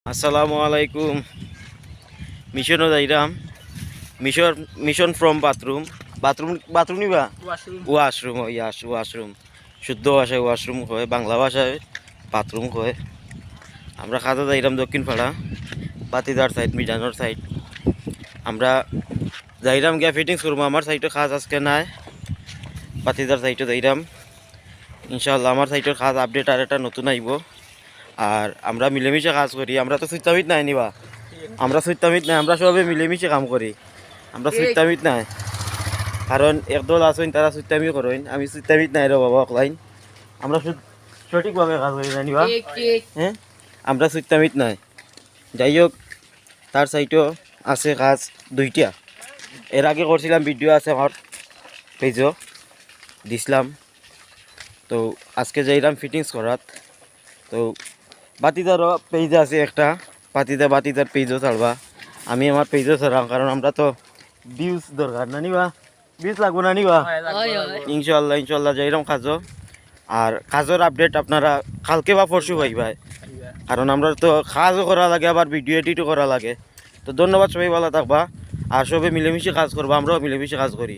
আসসালামু আলাইকুম। মিশনও যাইরাম। Mission from bathroom. বাথরুম নিবা? ওয়াশরুম। ওয়াশরুম শুদ্ধ ভাষায় ওয়াশরুম কয়, বাংলা ভাষায় বাথরুম কয়। আমরা খাজা যাইরাম দক্ষিণ পাড়া, পাতিদার সাইড, মিজানোর সাইড। আমরা যাইরাম গিয়া ফিটিংস করবো। আমার সাইডে খাজ আজকে নাই, পাতিদার সাইডে যাইরাম ইনশাল্লাহ। আমার সাইডের খাজ আপডেট আর একটা নতুন আইব। আর আমরা মিলেমিশে কাজ করি। আমরা তো সুইতামিত নাই নিবা, আমরা সুইতামিত নাই, আমরা সবে মিলেমিশে কাম করি। আমরা সুইতামিত নাই, কারণ একদল আছেন তারা সুইতামি করেন, আমি সুইতামিত নাই রে বাবা অকলাইন। আমরা সঠিকভাবে কাজ করি না নিবা। হ্যাঁ, আমরা সুইতামিত নাই। যাই হোক, তার সাইডেও আছে কাজ দুইটা। এর আগে করছিলাম, ভিডিও আছে আমার পেজও দিছিলাম। তো আজকে যাইলাম ফিটিংস করাত। তো বাতিদারও পেজ আছে একটা, বাতিদার পেজও ছাড়বা। আমি আমার পেজও ছাড়াম, কারণ আমরা তো ভিউজ দরকার না নিবা, ভিউজ লাগবো না নিবা। ইনশাল্লাহ যাইরাম কাজও। আর কাজের আপডেট আপনারা কালকে বা পরশু পাইবাই, কারণ আমরা তো কাজও করা লাগে, আবার ভিডিও এডিটও করা লাগে। তো ধন্যবাদ, সবাই ভালো থাকবা আর সবাই মিলেমিশে কাজ করবা। আমরাও মিলেমিশে কাজ করি।